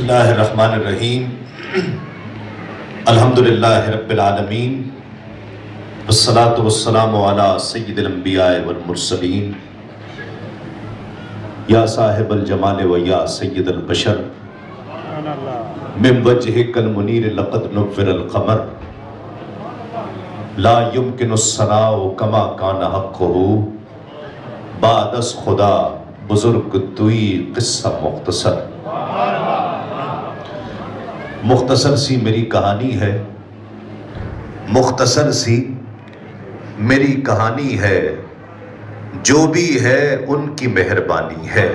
اللہ الرحمن الرحیم الحمدللہ رب العالمین والصلاة والسلام علی سید الانبیاء والمرسلین یا صاحب الجمال و یا سید البشر من وجہک المنیر لقد نور القمر لا يمکن الثناء کما کان حقہ بعد از خدا بزرگ توی قصہ مختصر سی میری کہانی ہے، مختصر سی میری کہانی ہے، جو بھی ہے ان کی مہربانی ہے،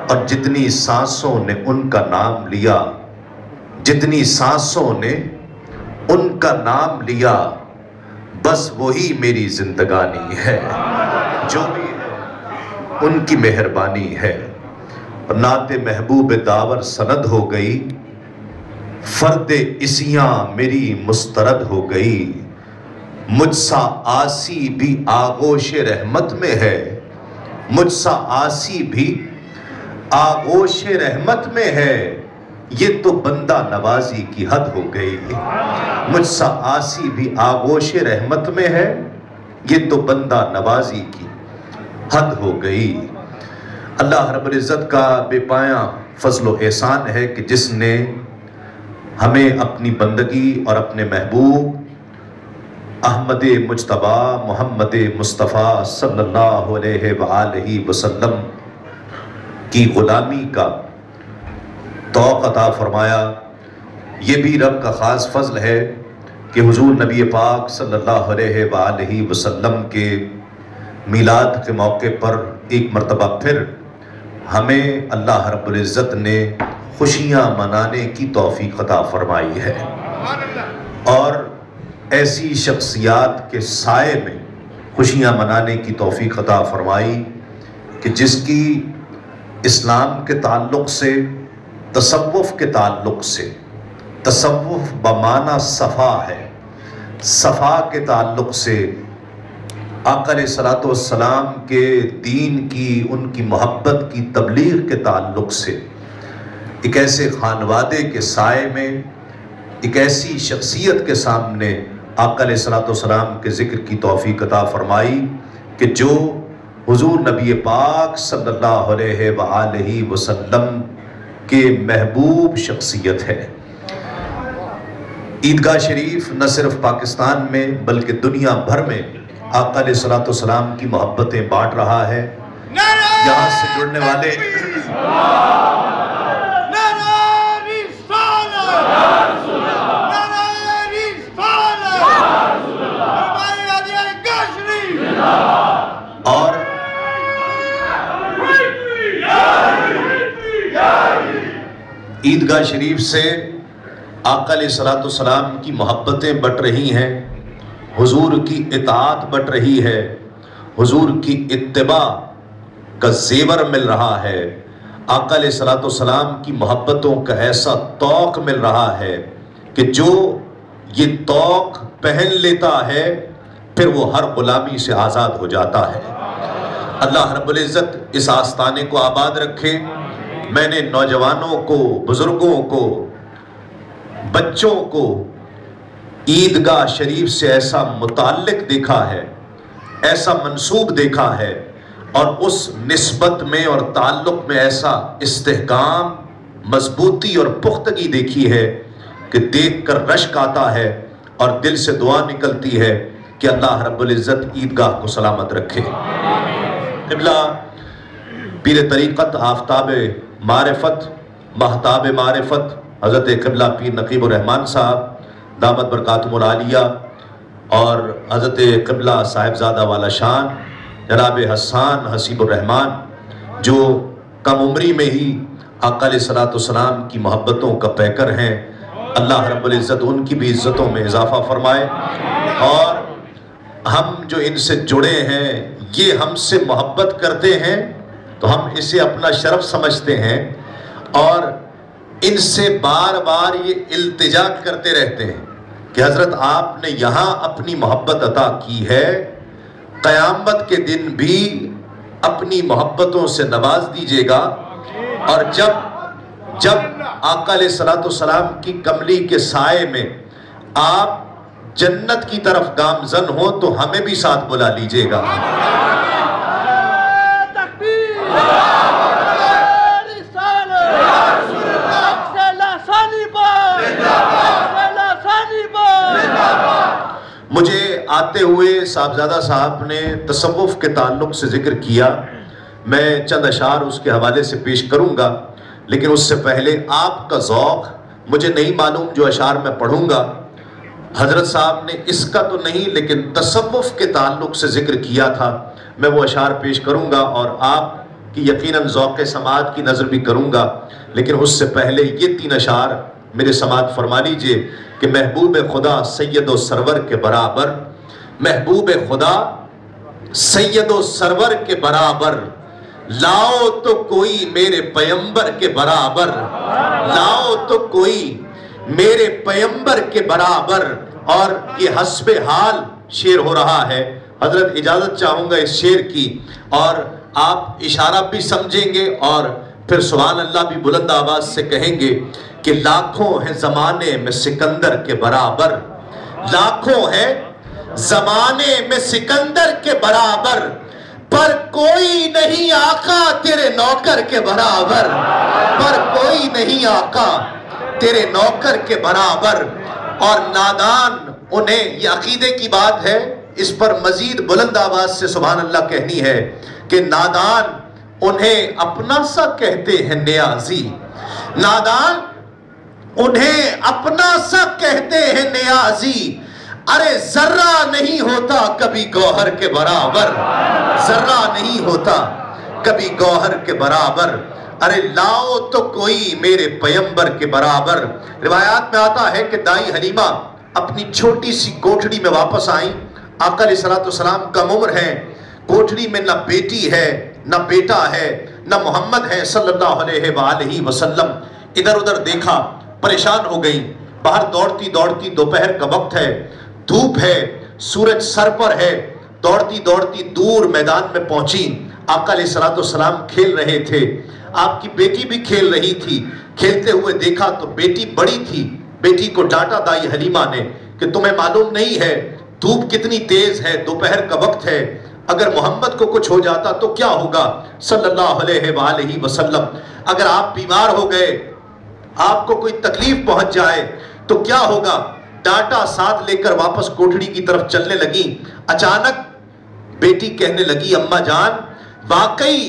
اور جتنی سانسوں نے ان کا نام لیا، جتنی سانسوں نے ان کا نام لیا، بس وہی میری زندگانی ہے، جو بھی ہے ان کی مہربانی ہے۔ نعت محبوب داور سند ہو گئی، فرد اسیاں میری مسترد ہو گئی، مجھ سا آسی بھی آغوش رحمت میں ہے، مجھ سا آسی بھی آغوش رحمت میں ہے، یہ تو بندہ نوازی کی حد ہو گئی۔ مجھ سا آسی بھی آغوش رحمت میں ہے، یہ تو بندہ نوازی کی حد ہو گئی۔ اللہ رب العزت کا بے پایاں فضل و احسان ہے کہ جس نے ہمیں اپنی بندگی اور اپنے محبوب احمد مجتبی محمد مصطفیٰ صلی اللہ علیہ وآلہ وسلم کی غلامی کا توق عطا فرمایا۔ یہ بھی رب کا خاص فضل ہے کہ حضور نبی پاک صلی اللہ علیہ وآلہ وسلم کے میلاد کے موقع پر ایک مرتبہ پھر ہمیں اللہ رب العزت نے خوشیاں منانے کی توفیق عطا فرمائی ہے، اور ایسی شخصیات کے سائے میں خوشیاں منانے کی توفیق عطا فرمائی کہ جس کی اسلام کے تعلق سے، تصوف کے تعلق سے، تصوف بمعنی صفا ہے، صفا کے تعلق سے، آقا علیہ الصلوۃ والسلام کے دین کی، ان کی محبت کی تبلیغ کے تعلق سے ایک ایسے خانوادے کے سائے میں، ایک ایسی شخصیت کے سامنے آقا علیہ الصلوۃ والسلام کے ذکر کی توفیق عطا فرمائی کہ جو حضور نبی پاک صلی اللہ علیہ وآلہ وسلم کے محبوب شخصیت ہے۔ عیدگاہ شریف نہ صرف پاکستان میں بلکہ دنیا بھر میں آقا علیہ الصلوۃ والسلام کی محبتیں بانٹ رہا ہے۔ یہاں سے جڑنے والے اور عیدگاہ شریف سے آقا علیہ الصلوۃ والسلام کی محبتیں بٹ رہی ہیں، حضور کی اطاعت بٹ رہی ہے، حضور کی اتباع کا زیور مل رہا ہے، آقا علیہ الصلوۃ والسلام کی محبتوں کا ایسا توق مل رہا ہے کہ جو یہ توق پہن لیتا ہے پھر وہ ہر غلامی سے آزاد ہو جاتا ہے۔ اللہ رب العزت اس آستانے کو آباد رکھے۔ میں نے نوجوانوں کو، بزرگوں کو، بچوں کو عیدگاہ شریف سے ایسا متعلق دیکھا ہے، ایسا منسوب دیکھا ہے، اور اس نسبت میں اور تعلق میں ایسا استحکام، مضبوطی اور پختگی دیکھی ہے کہ دیکھ کر رشک آتا ہے اور دل سے دعا نکلتی ہے کہ اللہ رب العزت عیدگاہ کو سلامت رکھے۔ قبلہ پیر طریقت، آفتاب معرفت، مہتاب معرفت، حضرت قبلہ پیر نقیب الرحمن صاحب دامت برکاتہم العالیہ، اور حضرت قبلہ صاحبزادہ والا شان جناب حسان حسیب الرحمن، جو کم عمری میں ہی آقا علیہ الصلوۃ والسلام کی محبتوں کا پیکر ہیں۔ اللہ رب العزت ان کی بھی عزتوں میں اضافہ فرمائے، اور ہم جو ان سے جڑے ہیں، یہ ہم سے محبت کرتے ہیں تو ہم اسے اپنا شرف سمجھتے ہیں، اور ان سے بار بار یہ التجا کرتے رہتے ہیں کہ حضرت آپ نے یہاں اپنی محبت عطا کی ہے، قیامت کے دن بھی اپنی محبتوں سے نواز دیجئے گا، اور جب جب آقا علیہ السلام کی کملی کے سائے میں آپ جنت کی طرف گامزن ہو تو ہمیں بھی ساتھ بلا لیجئے گا. مجھے آتے ہوئے صاحبزادہ صاحب نے تصوف کے تعلق سے ذکر کیا، میں چند اشعار اس کے حوالے سے پیش کروں گا، لیکن اس سے پہلے آپ کا ذوق مجھے نہیں معلوم جو اشعار میں پڑھوں گا. حضرت صاحب نے اس کا تو نہیں لیکن تصوف کے تعلق سے ذکر کیا تھا. میں وہ اشعار پیش کروں گا اور آپ کی یقیناً ذوق سماعت کی نظر بھی کروں گا، لیکن اس سے پہلے یہ 3 اشعار میرے سماعت فرما لیجئے کہ محبوب خدا سید و سرور کے برابر، محبوب خدا سید و سرور کے برابر، لاؤ تو کوئی میرے پیمبر کے برابر، لاؤ تو کوئی میرے پیمبر کے برابر. اور یہ حسب حال شعر ہو رہا ہے. حضرت اجازت چاہوں گا اس شعر کی، اور آپ اشارہ بھی سمجھیں گے اور پھر سبحان اللہ بھی بلند آواز سے کہیں گے کہ لاکھوں ہیں زمانے میں سکندر کے برابر، لاکھوں ہیں زمانے میں سکندر کے برابر، پر کوئی نہیں آقا تیرے نوکر کے برابر، پر کوئی نہیں آقا تیرے نوکر کے برابر. اور نادان انہیں، یہ عقیدے کی بات ہے، اس پر مزید بلند آواز سے سبحان اللہ کہنی ہے کہ نادان انہیں اپنا سا کہتے ہیں نیازی، نادان انہیں اپنا سا کہتے ہیں نیازی، ارے ذرہ نہیں ہوتا کبھی گوہر کے برابر، ذرہ نہیں ہوتا کبھی گوہر کے برابر، ارے لاؤ تو کوئی میرے پیمبر کے برابر. روایات میں آتا ہے کہ دائی حلیمہ اپنی چھوٹی سی کوٹھڑی میں واپس آئیں. آقا علیہ السلام کم عمر ہیں، کوٹھڑی میں نہ بیٹی ہے نہ بیٹا ہے نہ محمد ہے صلی اللہ علیہ وآلہ وسلم. ادھر ادھر دیکھا، پریشان ہو گئی. باہر دوڑتی دوڑتی، دوپہر کا وقت ہے، دھوپ ہے، سورج سر پر ہے، دوڑتی دوڑتی دور میدان میں پہنچی. آقا علیہ السلام کھیل رہے تھے، آپ کی بیٹی بھی کھیل رہی تھی. کھیلتے ہوئے دیکھا تو بیٹی بڑی تھی. بیٹی کو ڈانٹا دائی حلیمہ نے کہ تمہیں معلوم نہیں ہے دھوپ کتنی تیز ہے، دوپہر کا وقت ہے، اگر محمد کو کچھ ہو جاتا تو کیا ہوگا صلی اللہ علیہ وآلہ وسلم، اگر آپ بیمار ہو گئے، آپ کو کوئی تکلیف پہنچ جائے تو کیا ہوگا. ڈانٹا ساتھ لے کر واپس کوٹھڑی کی طرف چلنے لگی. اچانک بیٹی کہنے لگی اماں جان واقعی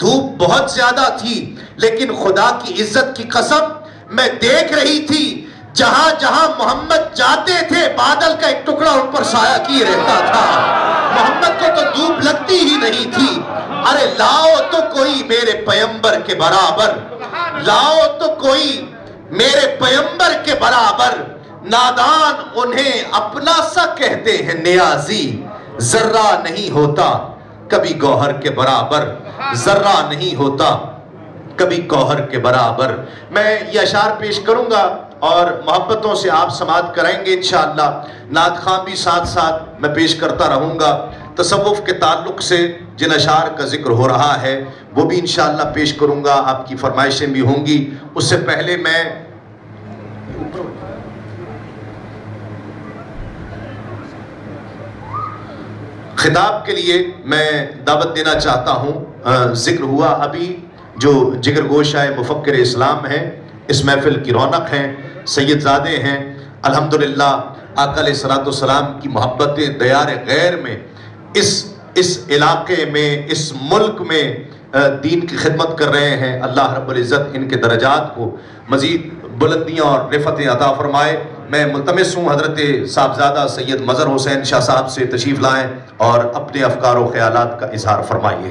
دھوپ بہت زیادہ تھی، لیکن خدا کی عزت کی قسم میں دیکھ رہی تھی جہاں جہاں محمد جاتے تھے بادل کا ایک ٹکڑا ان پر سایہ کیے رہتا تھا. محمد کو تو دھوپ لگتی ہی نہیں تھی. ارے لاؤ تو کوئی میرے پیمبر کے برابر، لاؤ تو کوئی میرے پیمبر کے برابر. نادان انہیں اپنا سا کہتے ہیں نیازی، ذرہ نہیں ہوتا کبھی گوہر کے برابر، ذرہ نہیں ہوتا کبھی گوہر کے برابر. میں یہ اشعار پیش کروں گا اور محبتوں سے آپ سماعت کریں گے انشاءاللہ. نعت خواں بھی ساتھ ساتھ میں پیش کرتا رہوں گا. تصوف کے تعلق سے جن اشعار کا ذکر ہو رہا ہے وہ بھی انشاءاللہ پیش کروں گا، آپ کی فرمائشیں بھی ہوں گی. اس سے پہلے میں خطاب کے لیے میں دعوت دینا چاہتا ہوں. ذکر ہوا ابھی جو جگر گوشہ مفکر اسلام ہیں، اس محفل کی رونق ہیں، سید زادے ہیں. الحمدللہ آقا علیہ السلام کی محبت دیار غیر میں اس علاقے میں، اس ملک میں دین کی خدمت کر رہے ہیں. اللہ رب العزت ان کے درجات کو مزید بلندیاں اور رفعتیں عطا فرمائے. میں ملتمس ہوں حضرت صاحبزادہ سید مظہر حسین شاہ صاحب سے تشریف لائیں اور اپنے افکار و خیالات کا اظہار فرمائیے.